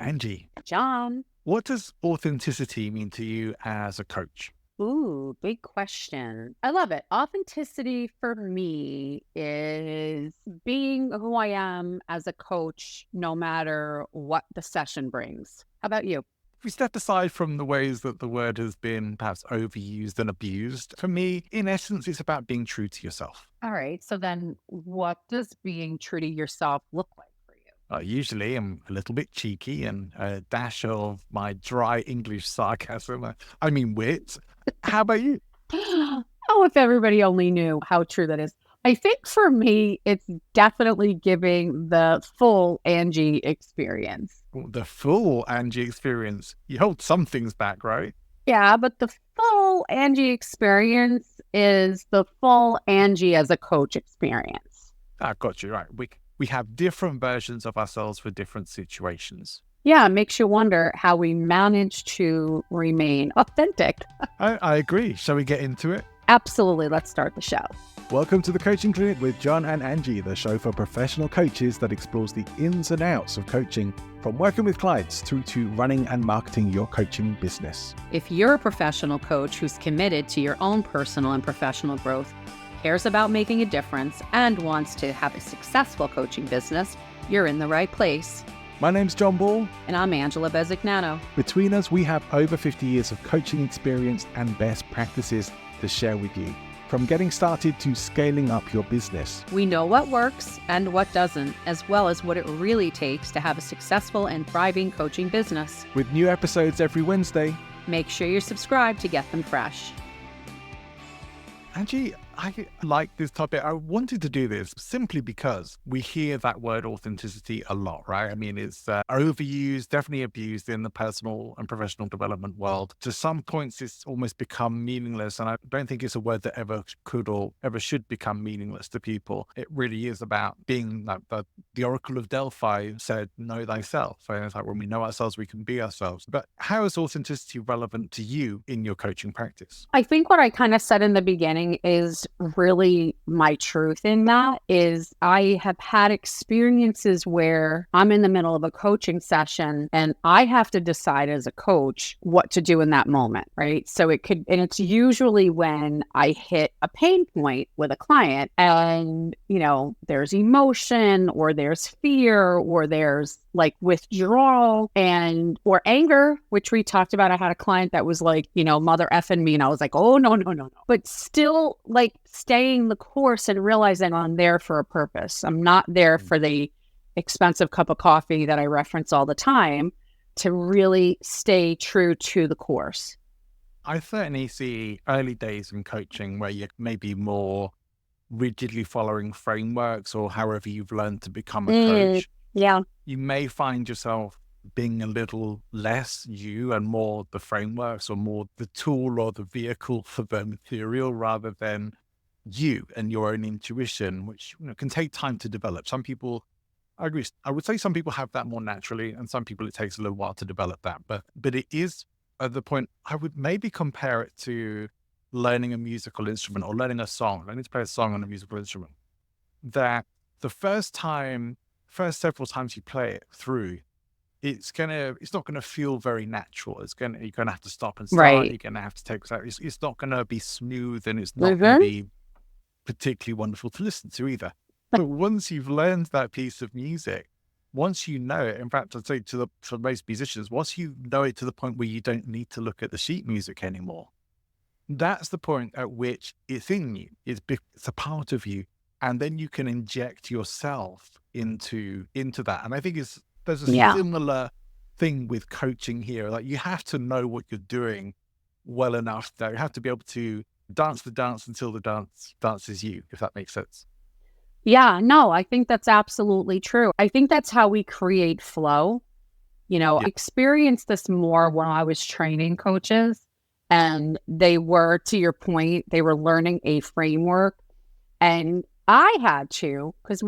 Angie, John. what does authenticity mean to you as a coach? Ooh, big question. I love it. Authenticity for me is being who I am as a coach, no matter what the session brings. How about you? If we step aside from the ways that the word has been perhaps overused and abused, for me, in essence, it's about being true to yourself. All right. So then what does being true to yourself look like for Usually, I'm a little bit cheeky and a dash of my dry English sarcasm. I mean, wit. How about you? you? Oh, if everybody only knew how true that is. I think for me, it's definitely giving the full Angie experience. The full Angie experience. You hold some things back, right? Yeah, but the full Angie experience is the full Angie as a coach experience. Got you right. We have different versions of ourselves for different situations. Yeah, it makes you wonder how we manage to remain authentic. I agree. Shall we get into it? Absolutely. Let's start the show. Welcome to the Coaching Clinic with John and Angie, the show for professional coaches that explores the ins and outs of coaching, from working with clients through to running and marketing your coaching business. If you're a professional coach who's committed to your own personal and professional growth, cares about making a difference, and wants to have a successful coaching business, you're in the right place. My name's John Ball. And I'm Angela Bezignano. Between us, we have over 50 years of coaching experience and best practices to share with you. From getting started to scaling up your business. We know what works and what doesn't, as well as what it really takes to have a successful and thriving coaching business. With new episodes every Wednesday. Make sure you're subscribed to get them fresh. Angie, I like this topic. I wanted to do this simply because we hear that word authenticity a lot, right? I mean, it's overused, definitely abused in the personal and professional development world. To some points, it's almost become meaningless. And I don't think it's a word that ever could or ever should become meaningless to people. It really is about being like the Oracle of Delphi said, know thyself. And it's like when we know ourselves, we can be ourselves. But how is authenticity relevant to you in your coaching practice? I think what I kind of said in the beginning is really my truth in that is I have had experiences where I'm in the middle of a coaching session and I have to decide as a coach what to do in that moment, right? So it's usually when I hit a pain point with a client and, there's emotion or there's fear or there's like withdrawal or anger, which we talked about. I had a client that was like, mother effing me. And I was like, oh, no. But still like staying the course and realizing I'm there for a purpose. I'm not there for the expensive cup of coffee that I reference all the time, to really stay true to the course. I certainly see early days in coaching where you may be more rigidly following frameworks or however you've learned to become a coach. Yeah. You may find yourself being a little less you and more the frameworks or more the tool or the vehicle for the material rather than you and your own intuition, which can take time to develop. Some people, I agree, I would say some people have that more naturally and some people it takes a little while to develop that. But it is at the point, I would maybe compare it to learning a musical instrument or learning a song, learning to play a song on a musical instrument, that the first several times you play it through, it's not gonna feel very natural. You're gonna have to stop and start. Right. You're gonna have to take it's not gonna be smooth and it's not gonna be particularly wonderful to listen to either. But once you've learned that piece of music, once you know it, in fact, I'd say for most musicians, once you know it to the point where you don't need to look at the sheet music anymore, that's the point at which it's in you. It's a part of you. And then you can inject yourself into that. And I think there's a similar thing with coaching here. Like you have to know what you're doing well enough that you have to be able to dance the dance until the dance dances you, if that makes sense. Yeah, no, I think that's absolutely true. I think that's how we create flow. I experienced this more when I was training coaches and they were, to your point, they were learning a framework and I had to, because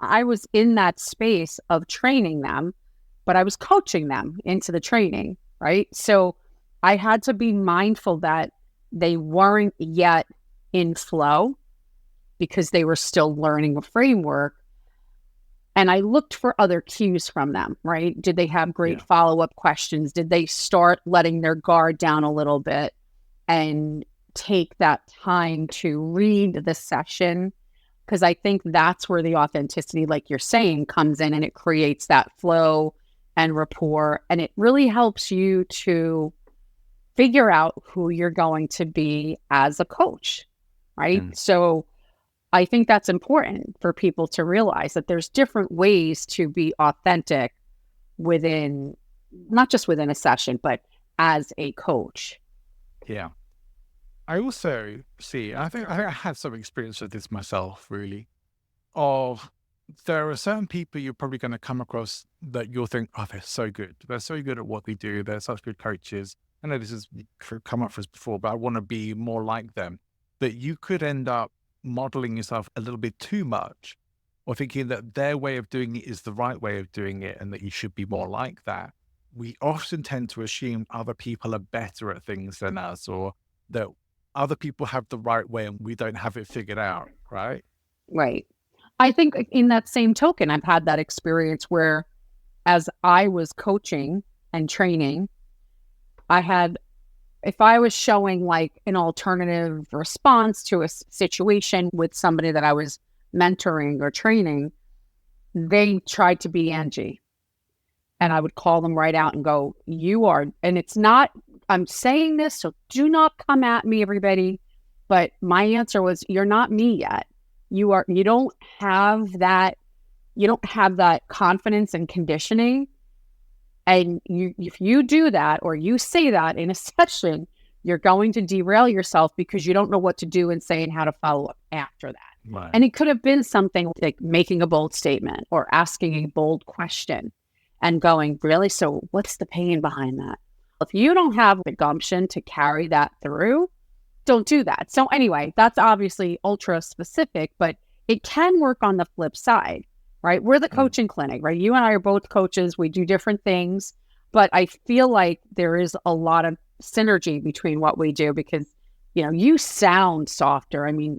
I was in that space of training them, but I was coaching them into the training, right? So I had to be mindful that they weren't yet in flow because they were still learning a framework. And I looked for other cues from them, right? Did they have great follow-up questions? Did they start letting their guard down a little bit and take that time to read the session? Because I think that's where the authenticity, like you're saying, comes in, and it creates that flow and rapport. And it really helps you to figure out who you're going to be as a coach, right? So I think that's important for people to realize that there's different ways to be authentic within, not just within a session, but as a coach. Yeah. I also see, I think I had some experience with this myself, really, of there are certain people you're probably going to come across that you'll think, oh, they're so good. They're so good at what they do. They're such good coaches. I know this has come up for us before, but I want to be more like them. That you could end up modeling yourself a little bit too much, or thinking that their way of doing it is the right way of doing it and that you should be more like that. We often tend to assume other people are better at things than us, or that other people have the right way and we don't have it figured out, right? Right. I think in that same token, I've had that experience where as I was coaching and training, if I was showing like an alternative response to a situation with somebody that I was mentoring or training, they tried to be Angie. And I would call them right out and go, you are, and it's not, I'm saying this, so do not come at me, everybody. But my answer was, you're not me yet. You don't have that confidence and conditioning. And if you do that, or you say that in a session, you're going to derail yourself because you don't know what to do and say and how to follow up after that. Right. And it could have been something like making a bold statement or asking a bold question and going, really? So what's the pain behind that? If you don't have the gumption to carry that through, don't do that. So anyway, that's obviously ultra specific, but it can work on the flip side, right? We're the coaching clinic, right? You and I are both coaches. We do different things, but I feel like there is a lot of synergy between what we do because, you sound softer. I mean,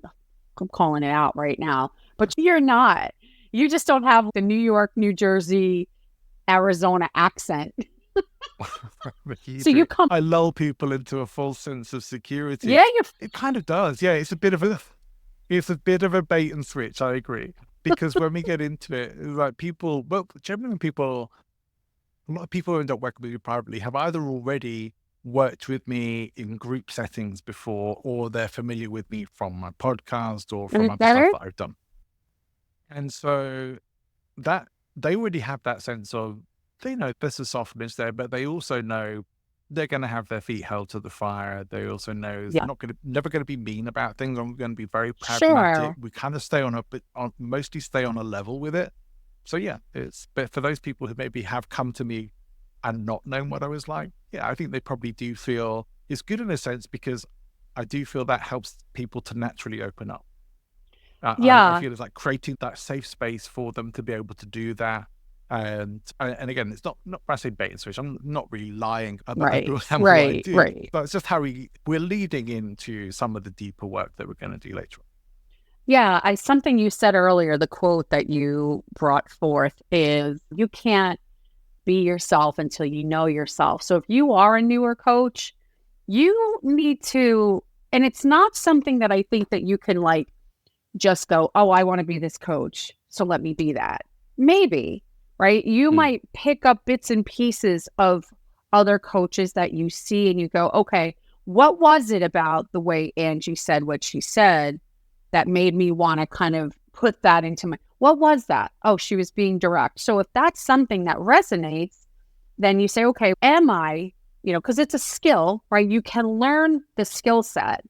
I'm calling it out right now, but you're not. You just don't have the New York, New Jersey, Arizona accent. So I lull people into a false sense of security. Yeah, it kind of does. Yeah, it's a bit of a bait and switch. I agree, because when we get into it, like generally a lot of people who end up working with me privately have either already worked with me in group settings before, or they're familiar with me from my podcast or from other stuff that I've done. And so that they already have that sense of, they know there's a softness there, but they also know they're going to have their feet held to the fire. They also know they're never going to be mean about things. I'm going to be very pragmatic. Sure. We kind of mostly stay on a level with it. So yeah, but for those people who maybe have come to me and not known what I was like, yeah, I think they probably do feel it's good in a sense, because I do feel that helps people to naturally open up. I feel it's like creating that safe space for them to be able to do that. And again, it's not when I say bait and switch, I'm not really lying about what I do. Right. But it's just how we're leading into some of the deeper work that we're going to do later on. Yeah, something you said earlier, the quote that you brought forth is, you can't be yourself until you know yourself. So if you are a newer coach, you need to, and it's not something that I think that you can like just go, oh, I want to be this coach, so let me be that. Maybe. Right? You might pick up bits and pieces of other coaches that you see and you go, okay, what was it about the way Angie said what she said that made me want to kind of put that into what was that? Oh, she was being direct. So if that's something that resonates, then you say, okay, am I, because it's a skill, right? You can learn the skill set,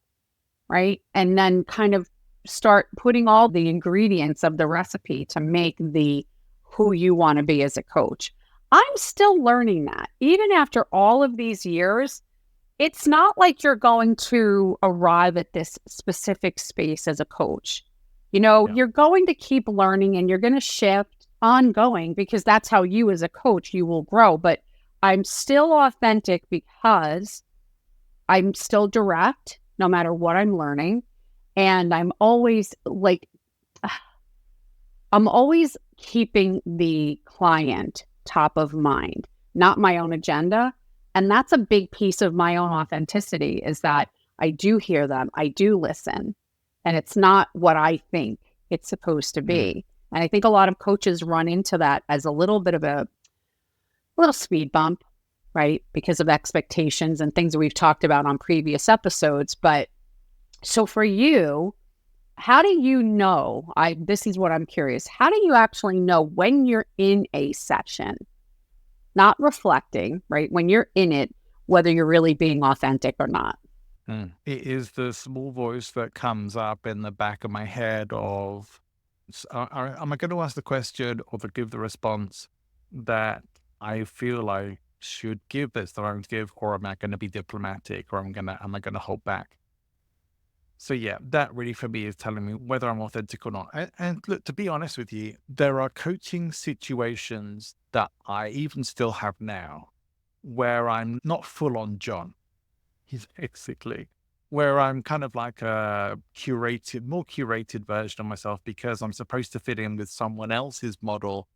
right? And then kind of start putting all the ingredients of the recipe to make who you want to be as a coach. I'm still learning that. Even after all of these years, it's not like you're going to arrive at this specific space as a coach. You're going to keep learning and you're going to shift ongoing, because that's how you as a coach, you will grow. But I'm still authentic because I'm still direct no matter what I'm learning. And I'm always keeping the client top of mind, not my own agenda. And that's a big piece of my own authenticity, is that I do hear them, I do listen, and it's not what I think it's supposed to be. And I think a lot of coaches run into that as a little bit of a little speed bump, right? Because of expectations and things that we've talked about on previous episodes. But so for you, how do you know, this is what I'm curious, how do you actually know when you're in a session, not reflecting, right? When you're in it, whether you're really being authentic or not? It is the small voice that comes up in the back of my head of, am I going to ask the question or to give the response that I feel I should give, this that I would give, or am I going to be diplomatic, or am I going to hold back? So yeah, that really for me is telling me whether I'm authentic or not. And look, to be honest with you, there are coaching situations that I even still have now where I'm not full on John. He's basically where I'm kind of like a more curated version of myself, because I'm supposed to fit in with someone else's model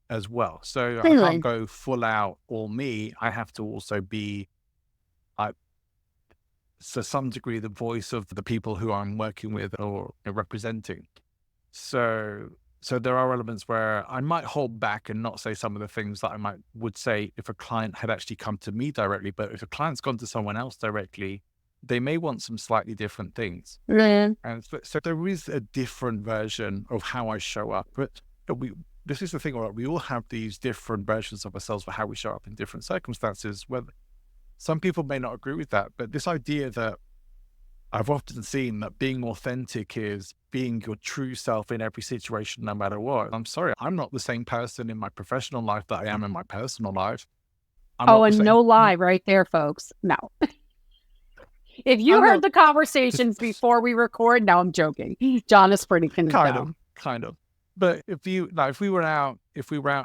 as well. So I can't go full out all me. I have to also be, to some degree, the voice of the people who I'm working with or representing. So there are elements where I might hold back and not say some of the things that would say if a client had actually come to me directly. But if a client's gone to someone else directly, they may want some slightly different things. And so there is a different version of how I show up. But this is the thing, right? We all have these different versions of ourselves for how we show up in different circumstances. Whether some people may not agree with that, but this idea that I've often seen that being authentic is being your true self in every situation, no matter what. I'm sorry, I'm not the same person in my professional life that I am in my personal life. And no lie right there, folks. No. If you heard the conversations before we record, no, I'm joking. John is pretty convinced. Kind of. But if we were out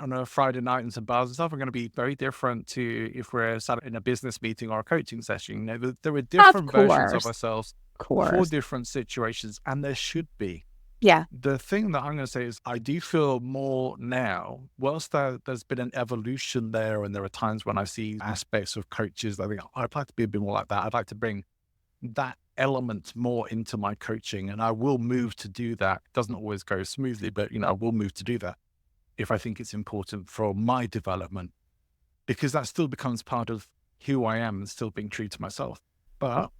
on a Friday night in some bars and stuff, we're going to be very different to if we're sat in a business meeting or a coaching session. There are different versions of ourselves for different situations, and there should be. Yeah. The thing that I'm going to say is I do feel more now, whilst there's been an evolution there, and there are times when I see aspects of coaches that I think I'd like to be a bit more like that. I'd like to bring that element more into my coaching, and I will move to do that. It doesn't always go smoothly, but I will move to do that if I think it's important for my development, because that still becomes part of who I am and still being true to myself. But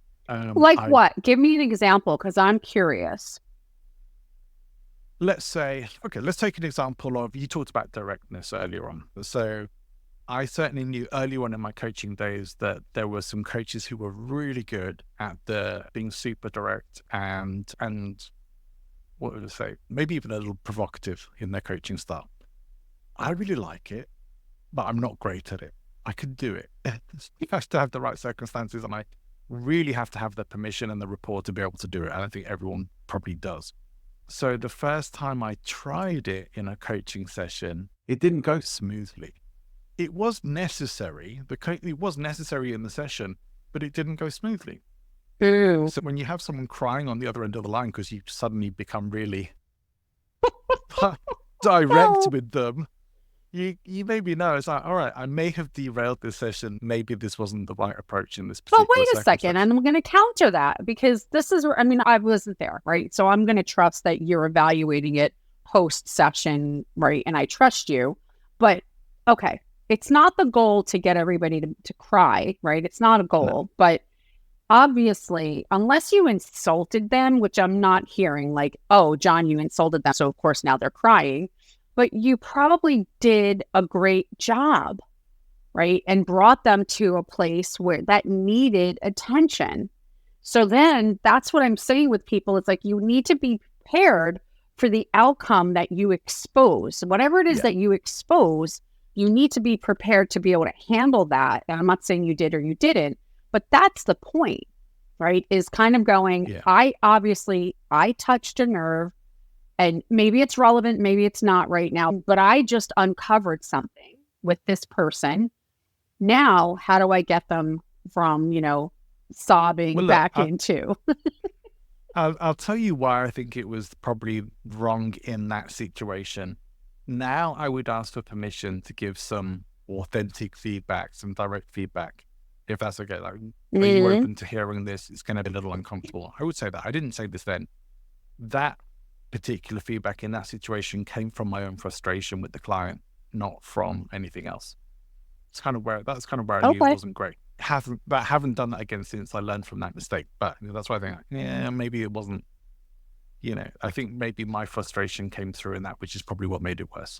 what? Give me an example, because I'm curious. Let's take an example of, you talked about directness earlier on. So I certainly knew early on in my coaching days that there were some coaches who were really good at being super direct and what would I say, maybe even a little provocative in their coaching style. I really like it, but I'm not great at it. I could do it. You have to have the right circumstances, and I really have to have the permission and the rapport to be able to do it. I don't think everyone probably does. So the first time I tried it in a coaching session, it didn't go smoothly. It was necessary. It was necessary in the session, but it didn't go smoothly. Ew. So when you have someone crying on the other end of the line because you suddenly become really direct with them, you maybe know it's like, all right, I may have derailed this session. Maybe this wasn't the right approach in this particular. But wait a second, and I'm going to counter that, because this is, I wasn't there, right? So I'm going to trust that you're evaluating it post-session, right? And I trust you. But okay, it's not the goal to get everybody to cry, right? It's not a goal. No. But obviously, unless you insulted them, which I'm not hearing, like, oh, John, you insulted them, so of course now they're crying. But you probably did a great job, right? And brought them to a place where that needed attention. So then that's what I'm saying with people. It's like, you need to be prepared for the outcome that you expose. Whatever it is that you expose, you need to be prepared to be able to handle that. And I'm not saying you did or you didn't, but that's the point, right? Is kind of going, I touched a nerve, and maybe it's relevant, maybe it's not right now, but I just uncovered something with this person. Now, how do I get them from, sobbing into? I'll tell you why I think it was probably wrong in that situation. Now I would ask for permission to give some authentic feedback, some direct feedback, if that's okay. Like, are you open to hearing this? It's going to be a little uncomfortable. I would say that. I didn't say this then. That particular feedback in that situation came from my own frustration with the client, not from anything else. That's kind of where I knew it wasn't great. Haven't done that again since I learned from that mistake. But that's why I think, maybe it wasn't. I think maybe my frustration came through in that, which is probably what made it worse.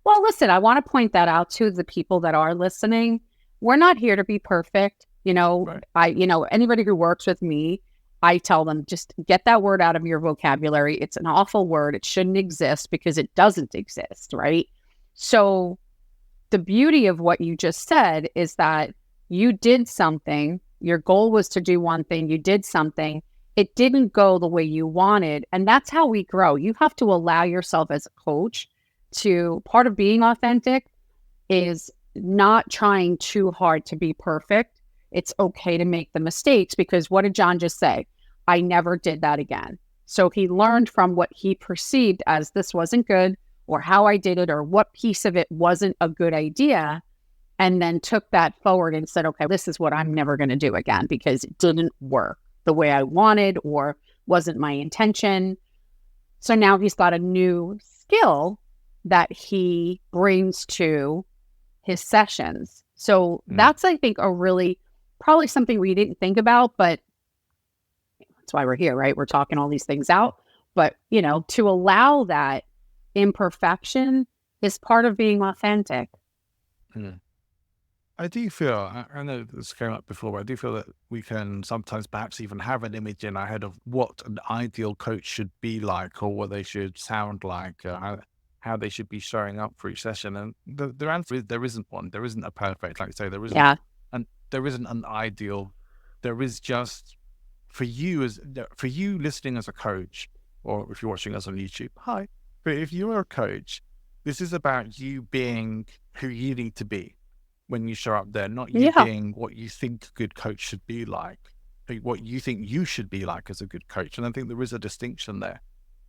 Well, listen, I want to point that out to the people that are listening. We're not here to be perfect. Right. Anybody who works with me, I tell them, just get that word out of your vocabulary. It's an awful word. It shouldn't exist because it doesn't exist, right? So the beauty of what you just said is that you did something. Your goal was to do one thing. You did something. It didn't go the way you wanted. And that's how we grow. You have to allow yourself as a coach to, part of being authentic is not trying too hard to be perfect. It's okay to make the mistakes, because what did John just say? I never did that again. So he learned from what he perceived as this wasn't good, or how I did it, or what piece of it wasn't a good idea, and then took that forward and said, okay, this is what I'm never going to do again because it didn't work the way I wanted or wasn't my intention. So now he's got a new skill that he brings to his sessions. So that's, I think, probably something we didn't think about, but that's why we're here, right? We're talking all these things out. But, to allow that imperfection is part of being authentic. I do feel, I know this came up before, but I do feel that we can sometimes perhaps even have an image in our head of what an ideal coach should be like, or what they should sound like, how they should be showing up for each session. And the answer is there isn't one. There isn't a perfect, like you say, there isn't, and there isn't an ideal. There is just, for you listening as a coach, or if you're watching us on YouTube, hi. But if you're a coach, this is about you being who you need to be when you show up there, not you being what you think a good coach should be like, what you think you should be like as a good coach. And I think there is a distinction there.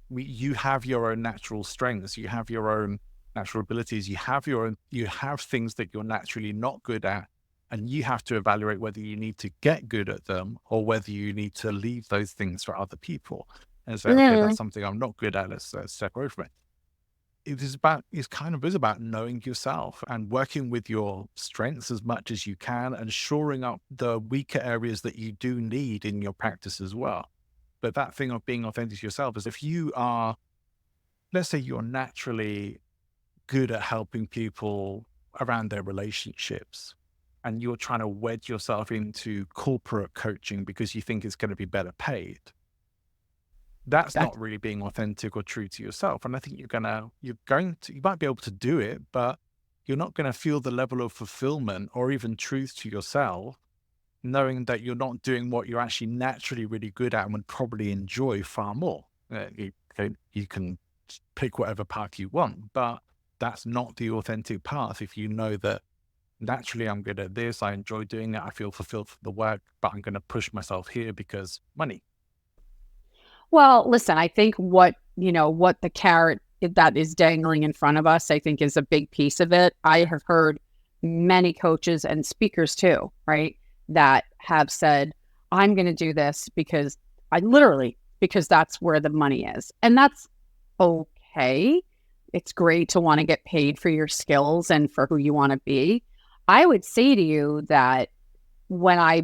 You have your own natural strengths, you have your own natural abilities, you have things that you're naturally not good at, and you have to evaluate whether you need to get good at them or whether you need to leave those things for other people and say, okay, that's something I'm not good at, let's step away from it. It kind of is about knowing yourself and working with your strengths as much as you can, and shoring up the weaker areas that you do need in your practice as well. But that thing of being authentic to yourself is, if you are, let's say you're naturally good at helping people around their relationships, and you're trying to wedge yourself into corporate coaching because you think it's going to be better paid, that's not really being authentic or true to yourself. And I think you might be able to do it, but you're not going to feel the level of fulfillment or even truth to yourself, knowing that you're not doing what you're actually naturally really good at and would probably enjoy far more. You can pick whatever path you want, but that's not the authentic path. If you know that naturally I'm good at this, I enjoy doing it, I feel fulfilled for the work, but I'm going to push myself here because money. Well, listen, I think what the carrot that is dangling in front of us, I think, is a big piece of it. I have heard many coaches and speakers too, right, that have said, I'm going to do this because that's where the money is. And that's okay. It's great to want to get paid for your skills and for who you want to be. I would say to you that I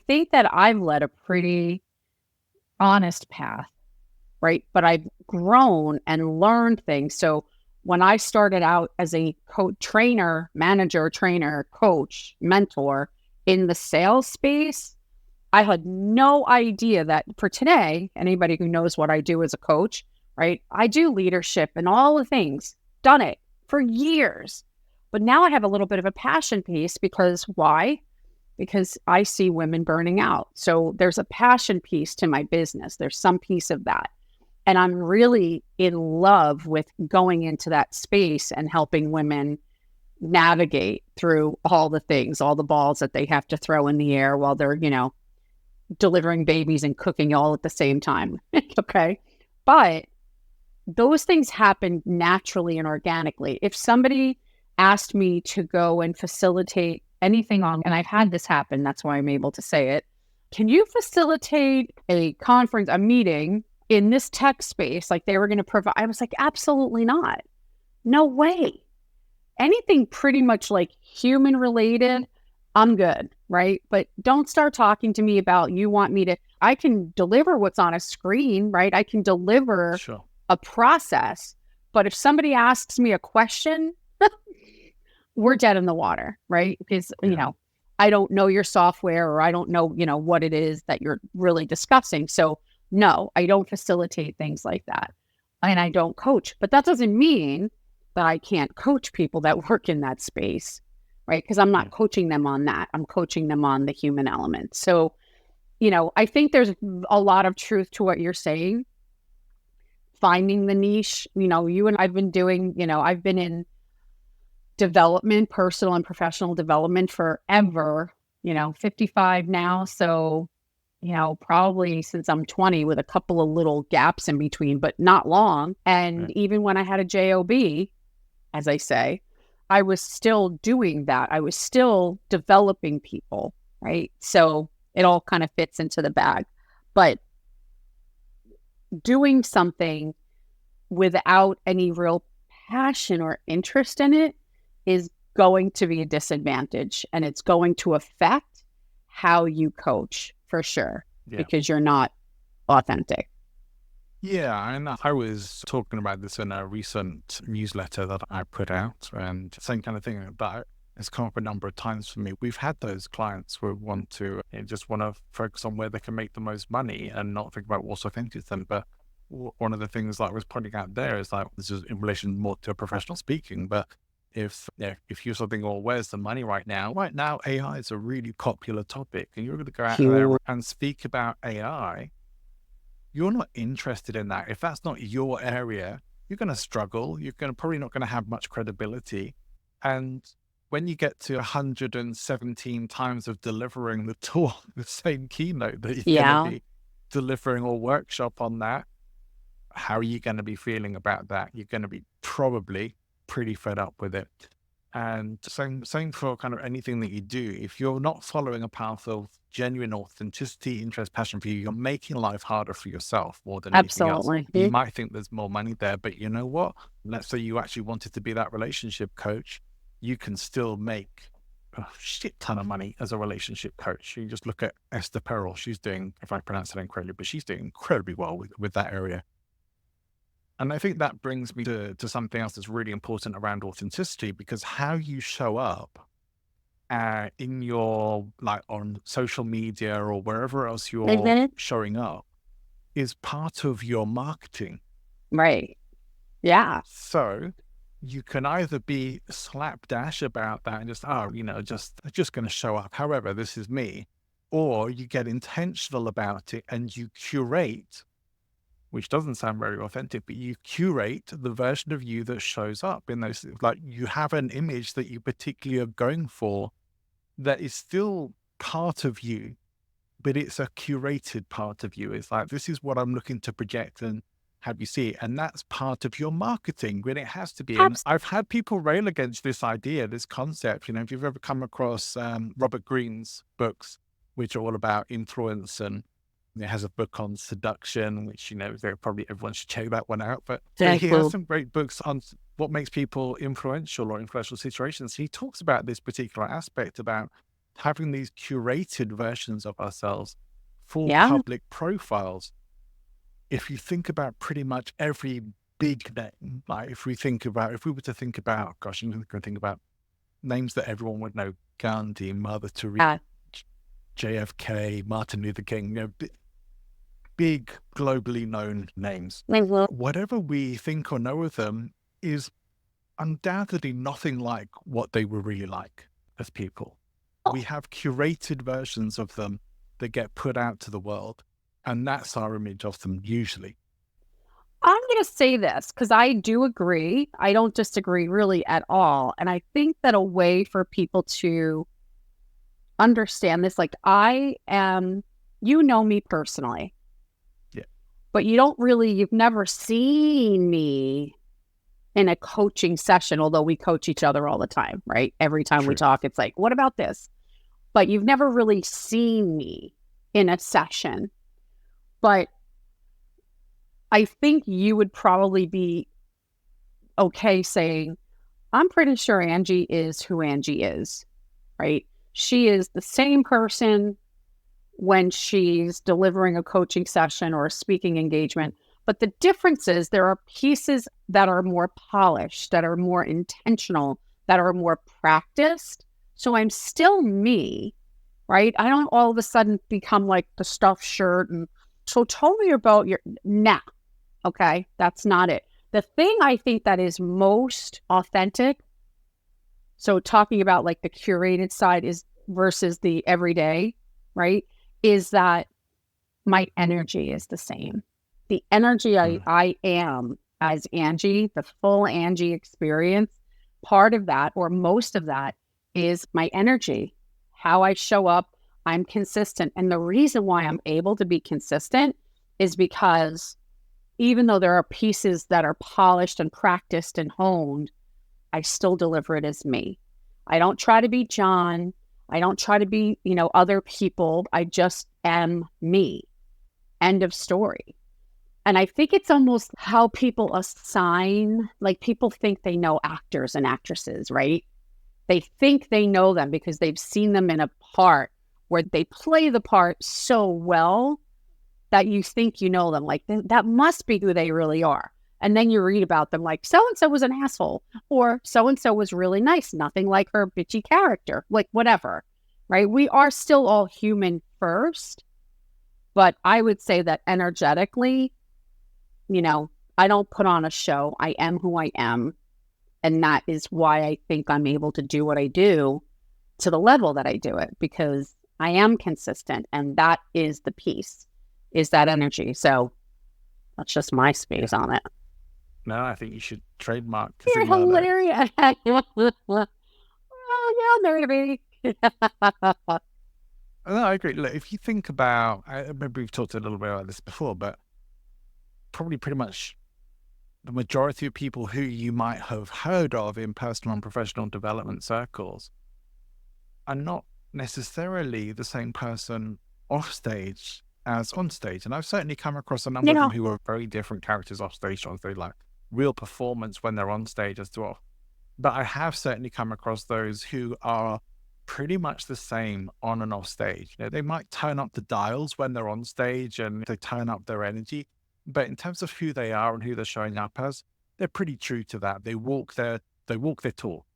think that I've led a pretty honest path, right? But I've grown and learned things. So when I started out as a manager, trainer, coach, mentor in the sales space, I had no idea that for today, anybody who knows what I do as a coach, right? I do leadership and all the things, done it for years. But now I have a little bit of a passion piece because why? Because I see women burning out. So there's a passion piece to my business. There's some piece of that. And I'm really in love with going into that space and helping women navigate through all the things, all the balls that they have to throw in the air while they're, delivering babies and cooking all at the same time. Okay. But those things happen naturally and organically. If somebody asked me to go and facilitate anything on, and I've had this happen, that's why I'm able to say it. Can you facilitate a conference, a meeting in this tech space? Like they were going to provide. I was like, absolutely not. No way. Anything pretty much like human related, I'm good, right? But don't start talking to me about you want me to, I can deliver what's on a screen, right? I can deliver a process. But if somebody asks me a question, we're dead in the water, right? Because, you know, I don't know your software or I don't know, you know, what it is that you're really discussing. So no, I don't facilitate things like that. And I don't coach. But that doesn't mean that I can't coach people that work in that space, right? Because I'm not coaching them on that. I'm coaching them on the human element. So, you know, I think there's a lot of truth to what you're saying. Finding the niche, you know, you and I've been doing, you know, I've been in development, personal and professional development forever, you know, 55 now. So, you know, probably since I'm 20 with a couple of little gaps in between, but not long. And even when I had a job, as I say, I was still doing that. I was still developing people, right? So it all kind of fits into the bag. But doing something without any real passion or interest in it is going to be a disadvantage, and it's going to affect how you coach for sure, because you're not authentic. Yeah, and I was talking about this in a recent newsletter that I put out, and same kind of thing about it's come up a number of times for me. We've had those clients who want to just want to focus on where they can make the most money and not think about what's authentic to them. But one of the things that I was pointing out there is like, this is in relation more to professional speaking, but if you're something, well, where's the money right now? Right now, AI is a really popular topic, and you're going to go out there and speak about AI. You're not interested in that. If that's not your area, you're going to struggle. You're probably not going to have much credibility. And when you get to 117 times of delivering the same keynote that you're going to be delivering or workshop on that, how are you going to be feeling about that? You're going to be probably pretty fed up with it. And same for kind of anything that you do. If you're not following a path of genuine authenticity, interest, passion for you, you're making life harder for yourself more than anything else. You might think there's more money there, but you know what? Let's say you actually wanted to be that relationship coach. You can still make a shit ton of money as a relationship coach. You just look at Esther Perel. She's doing, if I pronounce it incorrectly, but she's doing incredibly well with that area. And I think that brings me to something else that's really important around authenticity, because how you show up in your, like on social media or wherever else you're showing up is part of your marketing. Right. Yeah. So you can either be slapdash about that and just, just going to show up. However, this is me. Or you get intentional about it and you curate, which doesn't sound very authentic, but you curate the version of you that shows up in those, like you have an image that you particularly are going for that is still part of you, but it's a curated part of you. It's like, this is what I'm looking to project and have you see it. And that's part of your marketing when it has to be. And I've had people rail against this idea, this concept. You know, if you've ever come across Robert Greene's books, which are all about influence, and it has a book on seduction, which, you know, probably everyone should check that one out. But he has some great books on what makes people influential or influential situations. He talks about this particular aspect about having these curated versions of ourselves, full public profiles. If you think about pretty much every big name, like if we were to think about, gosh, I'm going to think about names that everyone would know: Gandhi, Mother Teresa, JFK, Martin Luther King, you know, big globally known names. Whatever we think or know of them is undoubtedly nothing like what they were really like as people. We have curated versions of them that get put out to the world, and that's our image of them usually. I'm going to say this because I do agree. I don't disagree really at all. And I think that a way for people to understand this, like I am, you know me personally. Yeah. but you've never seen me in a coaching session, although we coach each other all the time, right? Every time we talk, it's like, what about this? But you've never really seen me in a session. But I think you would probably be okay saying, I'm pretty sure Angie is who Angie is, right? She is the same person when she's delivering a coaching session or a speaking engagement. But the difference is there are pieces that are more polished, that are more intentional, that are more practiced. So I'm still me, right? I don't all of a sudden become like the stuffed shirt. And so tell me about okay, that's not it. The thing I think that is most authentic, so talking about like the curated side is versus the everyday, right, is that my energy is the same. The energy I am as Angie, the full Angie experience, part of that or most of that is my energy, how I show up. I'm consistent. And the reason why I'm able to be consistent is because even though there are pieces that are polished and practiced and honed, I still deliver it as me. I don't try to be John. I don't try to be, other people. I just am me. End of story. And I think it's almost how people assign, like people think they know actors and actresses, right? They think they know them because they've seen them in a part where they play the part so well that you think you know them. Like, that must be who they really are. And then you read about them like, so-and-so was an asshole, or so-and-so was really nice, nothing like her bitchy character, like whatever, right? We are still all human first, but I would say that energetically, I don't put on a show. I am who I am. And that is why I think I'm able to do what I do to the level that I do it, because I am consistent. And that is the piece, is that energy. So that's just my space on it. No, I think you should trademark. You're hilarious. Oh, yeah, maybe. No, I agree. Look, if you think about, maybe we've talked a little bit about this before, but probably pretty much the majority of people who you might have heard of in personal and professional development circles are not necessarily the same person off stage as on stage. And I've certainly come across a number of them who are very different characters off stage, on stage, like real performance when they're on stage as well. But I have certainly come across those who are pretty much the same on and off stage. They might turn up the dials when they're on stage and they turn up their energy. But in terms of who they are and who they're showing up as, they're pretty true to that. They walk their talk.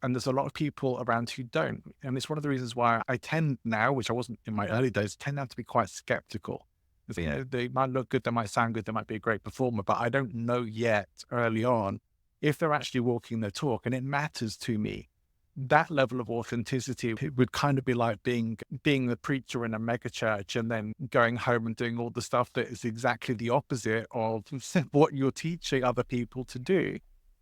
And there's a lot of people around who don't. And it's one of the reasons why I tend now, which I wasn't in my early days, tend now to be quite skeptical. They might look good, they might sound good, they might be a great performer, but I don't know yet early on if they're actually walking their talk. And it matters to me. That level of authenticity, it would kind of be like being the preacher in a mega church and then going home and doing all the stuff that is exactly the opposite of what you're teaching other people to do.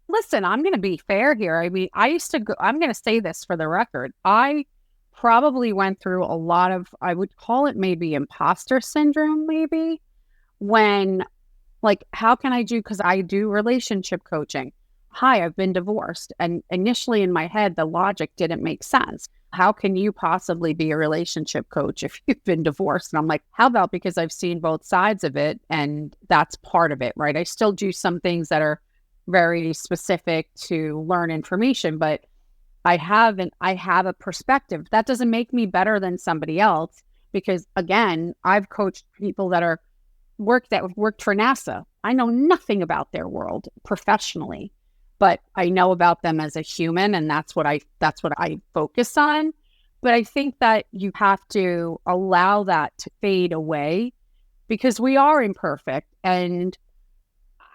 Listen, I'm going to be fair here. I mean, I'm going to say this for the record. I probably went through a lot of, I would call it maybe imposter syndrome, maybe, when like, how can I do, because I do relationship coaching. Hi, I've been divorced. And initially in my head, the logic didn't make sense. How can you possibly be a relationship coach if you've been divorced? And I'm like, how about, because I've seen both sides of it and that's part of it, right? I still do some things that are very specific to learn information, but I have a perspective. That doesn't make me better than somebody else, because again, I've coached people that have worked for NASA. I know nothing about their world professionally, but I know about them as a human, and that's what I focus on. But I think that you have to allow that to fade away, because we are imperfect. And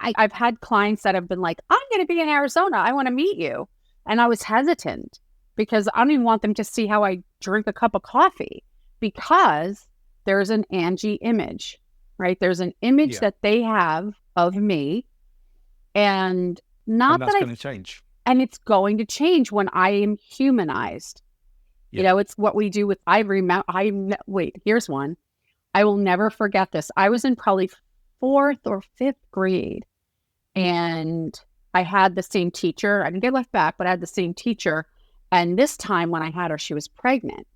I've had clients that have been like, I'm going to be in Arizona, I want to meet you. And I was hesitant because I don't even want them to see how I drink a cup of coffee, because there's an Angie image, right? There's an image that they have of me, and that's going to change. And it's going to change when I am humanized. Yeah. It's what we do with, wait, here's one. I will never forget this. I was in probably 4th or 5th grade. And I had the same teacher. I didn't get left back, but I had the same teacher. And this time when I had her, she was pregnant.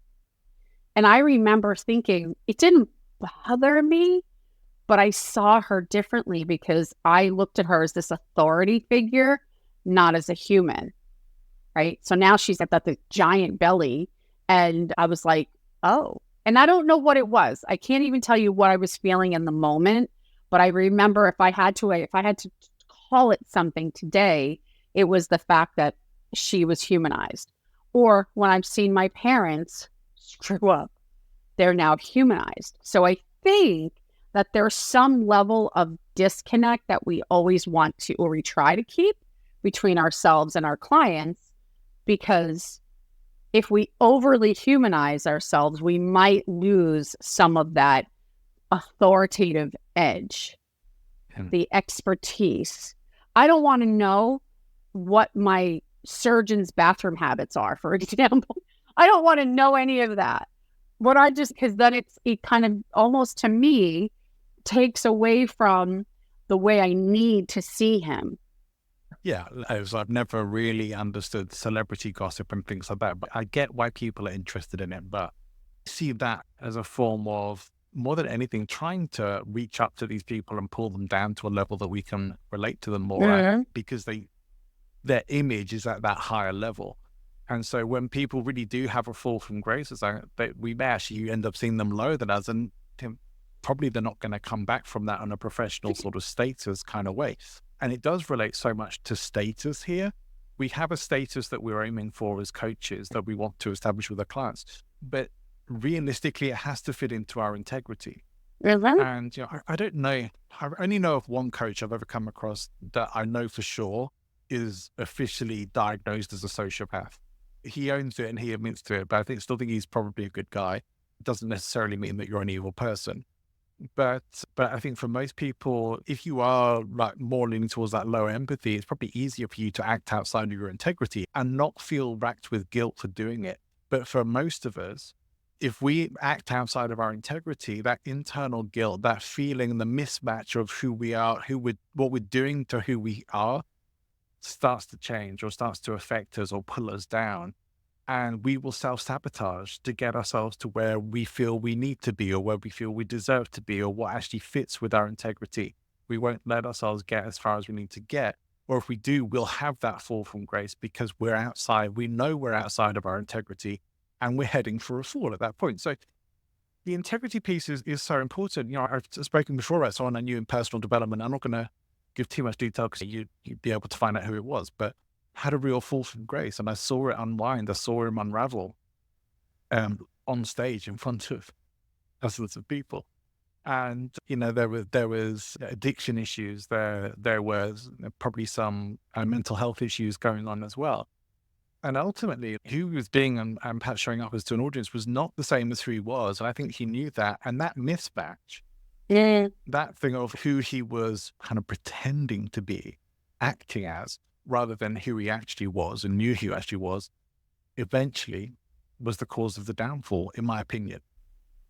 And I remember thinking, it didn't bother me, but I saw her differently because I looked at her as this authority figure, not as a human, right? So now she's got the giant belly. And I was like, oh. And I don't know what it was. I can't even tell you what I was feeling in the moment. But I remember if I had to call it something today, it was the fact that she was humanized. Or when I've seen my parents screw up, they're now humanized. So I think that there's some level of disconnect that we always want to, or we try to keep between ourselves and our clients, because if we overly humanize ourselves, we might lose some of that authoritative edge, the expertise. I don't want to know what my surgeon's bathroom habits are, for example. I don't want to know any of that. Because then it kind of almost to me takes away from the way I need to see him. Yeah, I've never really understood celebrity gossip and things like that, but I get why people are interested in it. But I see that as a form of, more than anything, trying to reach up to these people and pull them down to a level that we can relate to them more at, because their image is at that higher level. And so when people really do have a fall from grace, it's like we may actually end up seeing them lower than us, and probably they're not going to come back from that on a professional sort of status kind of way. And it does relate so much to status here. We have a status that we're aiming for as coaches that we want to establish with our clients, but realistically, it has to fit into our integrity. And I don't know. I only know of one coach I've ever come across that I know for sure is officially diagnosed as a sociopath. He owns it and he admits to it, but I still think he's probably a good guy. It doesn't necessarily mean that you're an evil person. But I think for most people, if you are like more leaning towards that low empathy, it's probably easier for you to act outside of your integrity and not feel racked with guilt for doing it. But for most of us, if we act outside of our integrity, that internal guilt, that feeling, the mismatch of who we are, what we're doing to who we are, starts to change or starts to affect us or pull us down. And we will self-sabotage to get ourselves to where we feel we need to be, or where we feel we deserve to be, or what actually fits with our integrity. We won't let ourselves get as far as we need to get. Or if we do, we'll have that fall from grace because we're outside. We know we're outside of our integrity and we're heading for a fall at that point. So the integrity piece is so important. I've spoken before about someone I knew in personal development. I'm not going to give too much detail because you'd be able to find out who it was, but had a real fall from grace, and I saw it unwind. I saw him unravel on stage in front of dozens of people. And there was addiction issues. There was probably some mental health issues going on as well. And ultimately, who he was being and perhaps showing up as to an audience was not the same as who he was. And I think he knew that. And that mismatch, that thing of who he was kind of pretending to be, acting as, rather than who he actually was and knew who he actually was, eventually was the cause of the downfall, in my opinion.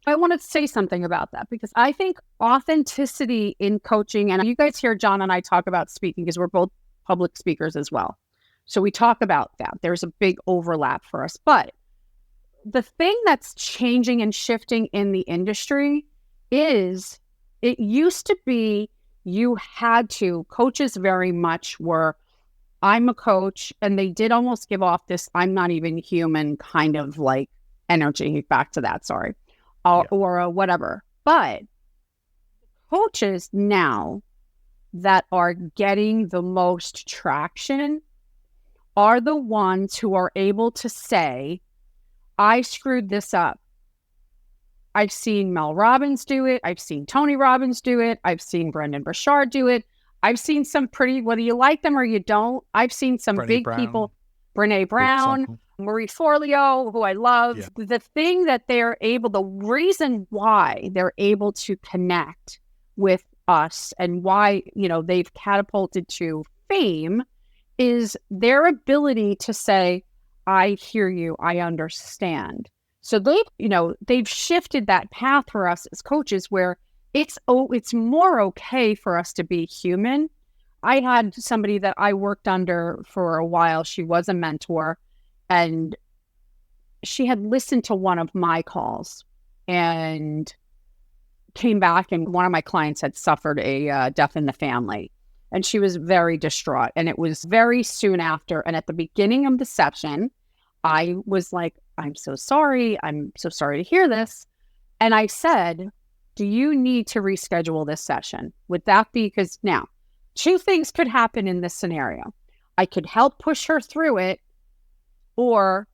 I want to say something about that because I think authenticity in coaching, and you guys hear John and I talk about speaking because we're both public speakers as well. So we talk about that. There's a big overlap for us. But the thing that's changing and shifting in the industry is it used to be coaches very much were, I'm a coach, and they did almost give off this I'm not even human kind of like energy. Back to that, sorry. Or whatever. But coaches now that are getting the most traction are the ones who are able to say, I screwed this up. I've seen Mel Robbins do it. I've seen Tony Robbins do it. I've seen Brendon Burchard do it. I've seen some pretty, whether you like them or you don't, I've seen some big people, Brene Brown, Marie Forleo, who I love. Yeah. The thing that the reason why they're able to connect with us and why, they've catapulted to fame is their ability to say, I hear you, I understand. So they've shifted that path for us as coaches where it's more okay for us to be human. I had somebody that I worked under for a while. She was a mentor, and she had listened to one of my calls and came back, and one of my clients had suffered a death in the family, and she was very distraught. And it was very soon after. And at the beginning of the session, I was like, I'm so sorry. I'm so sorry to hear this. And I said, do you need to reschedule this session? Would that be, because now, two things could happen in this scenario. I could help push her through it, or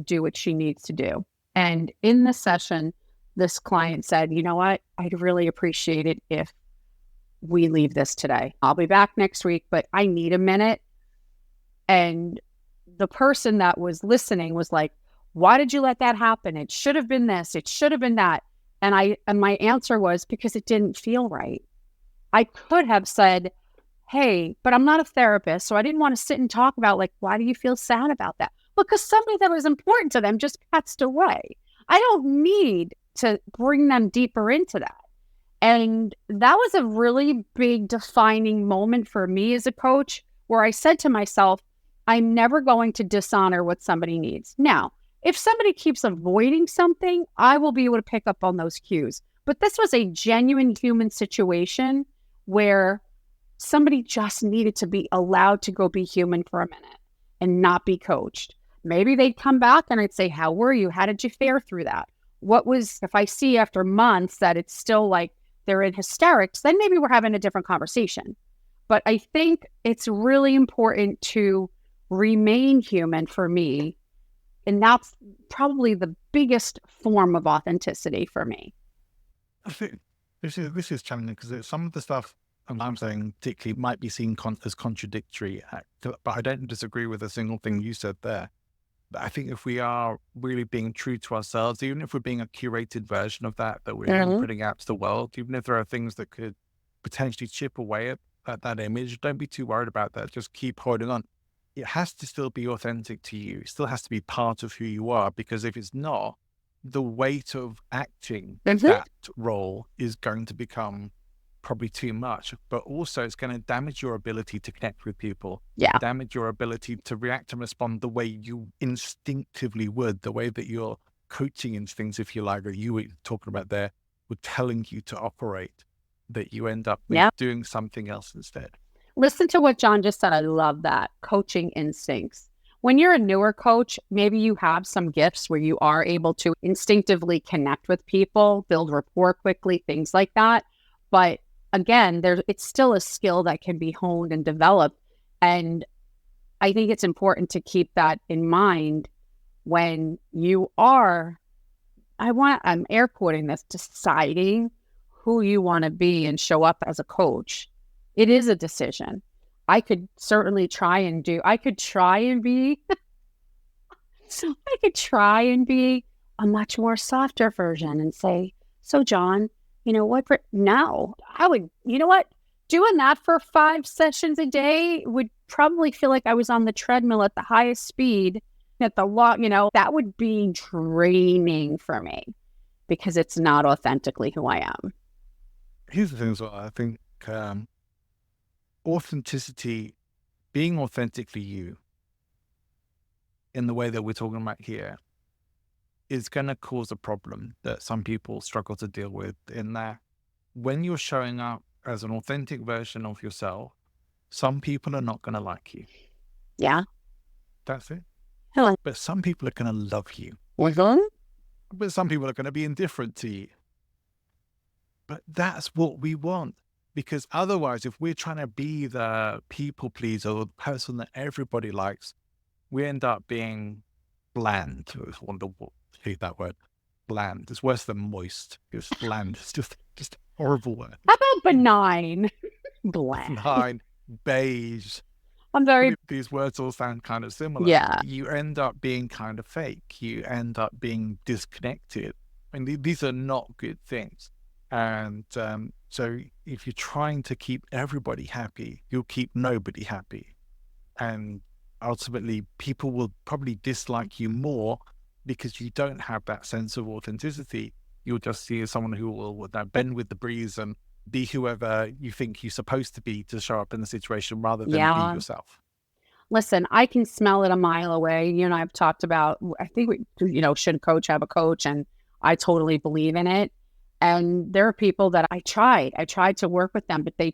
do what she needs to do. And in the session, this client said, you know what? I'd really appreciate it if we leave this today. I'll be back next week, but I need a minute. And the person that was listening was like, why did you let that happen? It should have been this. It should have been that. And my answer was, because it didn't feel right. I could have said, hey, but I'm not a therapist, so I didn't want to sit and talk about, like, why do you feel sad about that? Because somebody that was important to them just passed away. I don't need to bring them deeper into that. And that was a really big defining moment for me as a coach, where I said to myself, I'm never going to dishonor what somebody needs. Now, if somebody keeps avoiding something, I will be able to pick up on those cues. But this was a genuine human situation where somebody just needed to be allowed to go be human for a minute and not be coached. Maybe they'd come back and I'd say, how were you? How did you fare through that? If I see after months that it's still like they're in hysterics, then maybe we're having a different conversation. But I think it's really important to remain human for me. And that's probably the biggest form of authenticity for me. I think this is challenging, because some of the stuff I'm saying particularly might be seen as contradictory, but I don't disagree with a single thing you said there. But I think if we are really being true to ourselves, even if we're being a curated version of that we're putting out to the world, even if there are things that could potentially chip away at that image, don't be too worried about that. Just keep holding on. It has to still be authentic to you. It still has to be part of who you are, because if it's not, the weight of acting that role is going to become probably too much, but also it's going to damage your ability to connect with people, damage your ability to react and respond the way you instinctively would, the way that your coaching instincts, if you like, or you were talking about there, were telling you to operate, that you end up doing something else instead. Listen to what John just said. I love that. Coaching instincts. When you're a newer coach, maybe you have some gifts where you are able to instinctively connect with people, build rapport quickly, things like that. But again, it's still a skill that can be honed and developed. And I think it's important to keep that in mind when you are, I'm air quoting this, deciding who you want to be and show up as a coach. It is a decision. I could certainly try and be a much more softer version and say, so John, you know what? No, doing that for 5 sessions a day would probably feel like I was on the treadmill at the highest speed at the that would be draining for me, because it's not authentically who I am. Here's the thing as well. I think authenticity, being authentically you in the way that we're talking about here, is going to cause a problem that some people struggle to deal with, in that when you're showing up as an authentic version of yourself, some people are not going to like you. Yeah. That's it. Hello. But some people are going to love you. Mm-hmm. But some people are going to be indifferent to you. But that's what we want. Because otherwise, if we're trying to be the people pleaser or the person that everybody likes, we end up being bland. I hate that word. Bland. It's worse than moist. It's bland. It's just a horrible word. How about benign? Bland. Benign, beige. These words all sound kind of similar. Yeah. You end up being kind of fake. You end up being disconnected. I mean, these are not good things. And so if you're trying to keep everybody happy, you'll keep nobody happy. And ultimately, people will probably dislike you more because you don't have that sense of authenticity. You'll just see someone who will bend with the breeze and be whoever you think you're supposed to be to show up in the situation rather than be yourself. Listen, I can smell it a mile away. You and I have talked about, I think should a coach have a coach? And I totally believe in it. And there are people that I tried to work with them, but they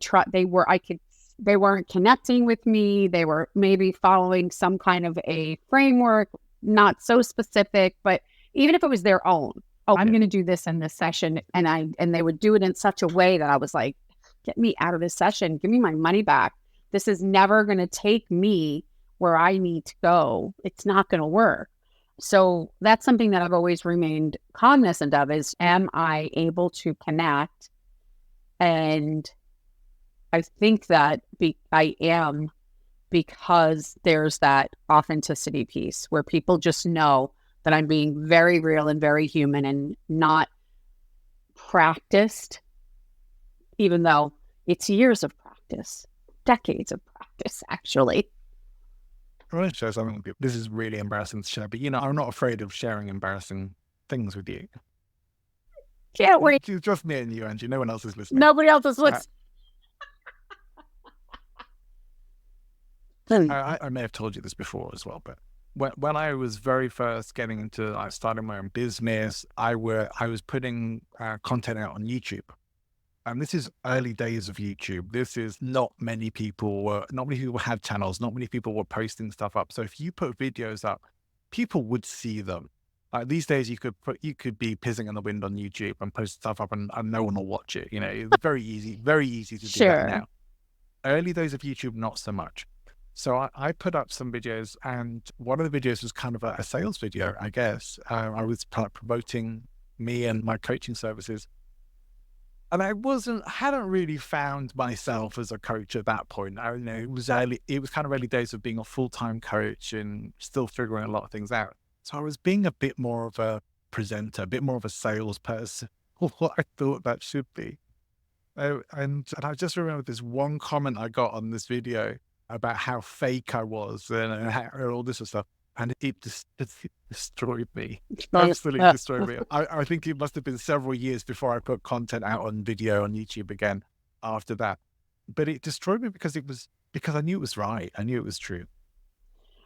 weren't connecting with me. They were maybe following some kind of a framework, not so specific, but even if it was their own, I'm going to do this in this session. And they would do it in such a way that I was like, get me out of this session. Give me my money back. This is never going to take me where I need to go. It's not going to work. So that's something that I've always remained cognizant of is, am I able to connect? And I think that I am, because there's that authenticity piece where people just know that I'm being very real and very human and not practiced, even though it's years of practice, decades of practice, actually. I want to share something with you. This is really embarrassing to share, but I'm not afraid of sharing embarrassing things with you. Can't wait. It's just me and you, Angie. No one else is listening. Nobody else is listening. I may have told you this before as well, but when I was very first getting into starting my own business, I was putting content out on YouTube. And this is early days of YouTube. This is not many people had channels, not many people were posting stuff up. So if you put videos up, people would see them. These days you could be pissing in the wind on YouTube and post stuff up and no one will watch it. It's very easy to do that now. Early days of YouTube, not so much. So I put up some videos, and one of the videos was kind of a sales video, I guess. I was promoting me and my coaching services. And I hadn't really found myself as a coach at that point. I know it was kind of early days of being a full-time coach and still figuring a lot of things out. So I was being a bit more of a presenter, a bit more of a salesperson, or what I thought that should be. And I just remember this one comment I got on this video about how fake I was and all this stuff. And it just destroyed me. Absolutely destroyed me. I think it must have been several years before I put content out on video on YouTube again after that. But it destroyed me because I knew it was right. I knew it was true.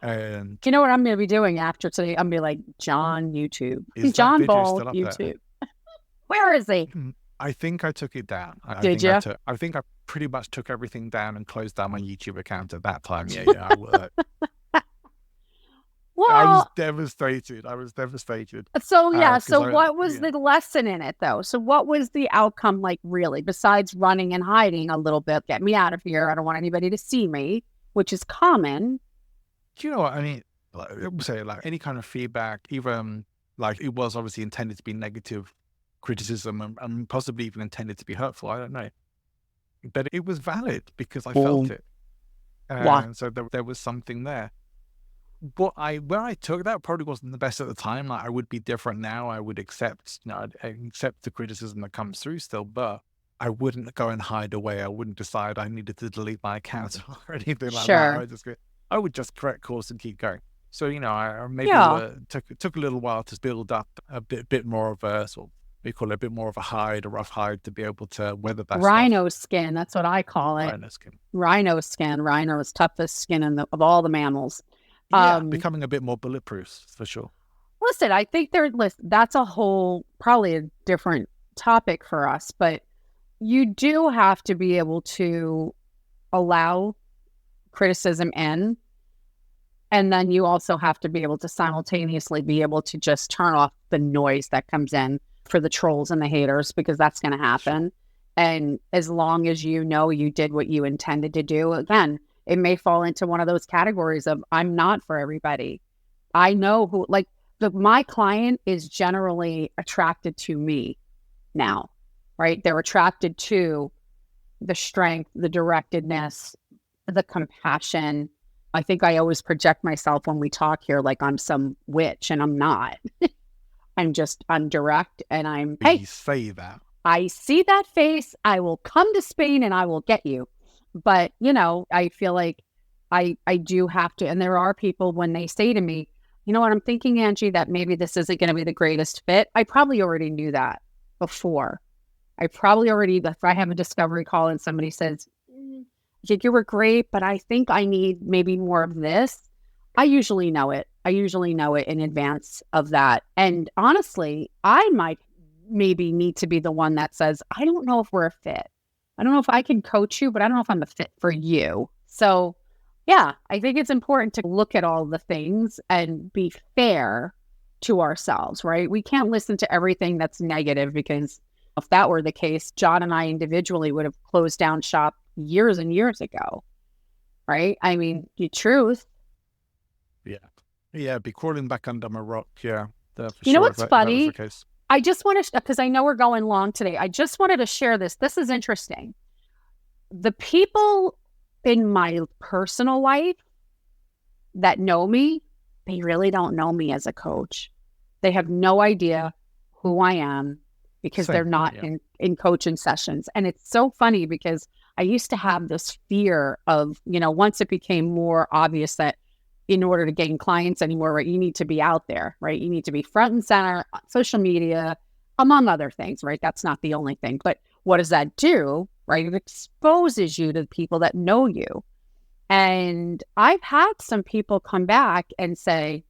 And you know what I'm going to be doing after today? I'm going to be like, John YouTube. John Ball YouTube. Where is he? I think I took it down. Did you? I think I pretty much took everything down and closed down my YouTube account at that time. Yeah, I would. Well, I was devastated. So what was the lesson in it though? So what was the outcome like really, besides running and hiding a little bit? Get me out of here. I don't want anybody to see me, which is common. Do you know what I mean? Say any kind of feedback, even it was obviously intended to be negative criticism and possibly even intended to be hurtful. I don't know. But it was valid because I felt it. And so there was something there. Where I took that probably wasn't the best at the time. I would be different now. I would accept the criticism that comes through still, but I wouldn't go and hide away. I wouldn't decide I needed to delete my account or anything like that. I would just correct course and keep going. So I maybe took a little while to build up a bit more of a sort of, we call it a bit more of a rough hide to be able to weather that rhino skin. That's what I call it. Rhino skin. Rhino is toughest skin of all the mammals. Becoming a bit more bulletproof for sure. Listen, I think that's probably a different topic for us, but you do have to be able to allow criticism in, and then you also have to be able to simultaneously be able to just turn off the noise that comes in for the trolls and the haters, because that's going to happen. Sure. And as long as you did what you intended to do, again, it may fall into one of those categories of I'm not for everybody. I know who, my client is generally attracted to me now, right? They're attracted to the strength, the directedness, the compassion. I think I always project myself when we talk here like I'm some witch, and I'm not. I'm direct, and You say that. I see that face. I will come to Spain and I will get you. But, I feel like I do have to. And there are people when they say to me, you know what, I'm thinking, Angie, that maybe this isn't going to be the greatest fit. I probably already knew that. before. I probably already, if I have a discovery call and somebody says, you were great, but I think I need maybe more of this. I usually know it. I usually know it in advance of that. And honestly, I might maybe need to be the one that says, I don't know if we're a fit. I don't know if I can coach you, but I don't know if I'm a fit for you. So yeah, I think it's important to look at all the things and be fair to ourselves, right? We can't listen to everything that's negative, because if that were the case, John and I individually would have closed down shop years and years ago, right? I mean, the truth. Yeah, be crawling back under my rock. Yeah. You know what's funny? I just want to, because I know we're going long today, I just wanted to share this. This is interesting. The people in my personal life that know me, they really don't know me as a coach. They have no idea who I am because they're not in coaching sessions. And it's so funny because I used to have this fear of, once it became more obvious that in order to gain clients anymore, right, you need to be out there, right? You need to be front and center on social media, among other things, right? That's not the only thing. But what does that do, right? It exposes you to the people that know you. And I've had some people come back and say,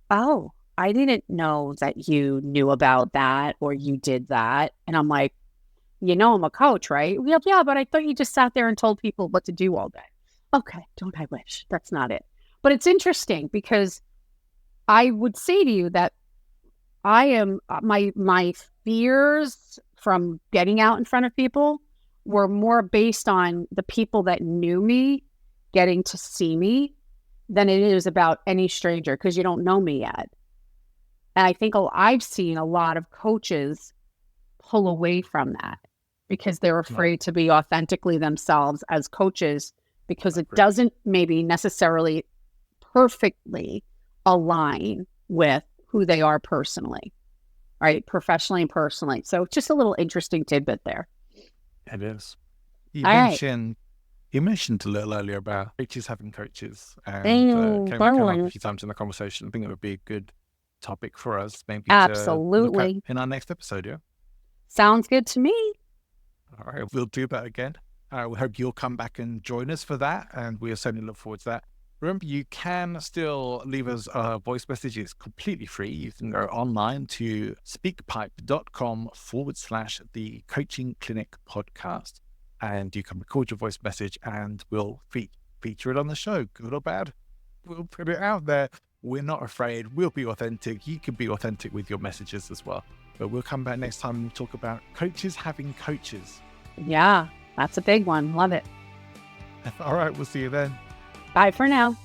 oh, I didn't know that you knew about that or you did that. And I'm like, I'm a coach, right? Yeah, but I thought you just sat there and told people what to do all day. Okay, don't I wish? That's not it. But it's interesting because I would say to you that I am, my fears from getting out in front of people were more based on the people that knew me getting to see me than it is about any stranger, because you don't know me yet. And I think I've seen a lot of coaches pull away from that because they're afraid to be authentically themselves as coaches, because it doesn't maybe necessarily perfectly align with who they are personally, right? Professionally and personally. So just a little interesting tidbit there. It is. You mentioned a little earlier about coaches having coaches, and came up a few times in the conversation. I think it would be a good topic for us maybe absolutely to look at in our next episode. Yeah, sounds good to me. All right, we'll do that again. We hope you'll come back and join us for that, and we certainly look forward to that. Remember, you can still leave us a voice message. It's completely free. You can go online to speakpipe.com/the Coaching Clinic podcast, and you can record your voice message and we'll feature it on the show, good or bad. We'll put it out there. We're not afraid. We'll be authentic. You can be authentic with your messages as well. But we'll come back next time and talk about coaches having coaches. Yeah, that's a big one. Love it. All right, we'll see you then. Bye for now.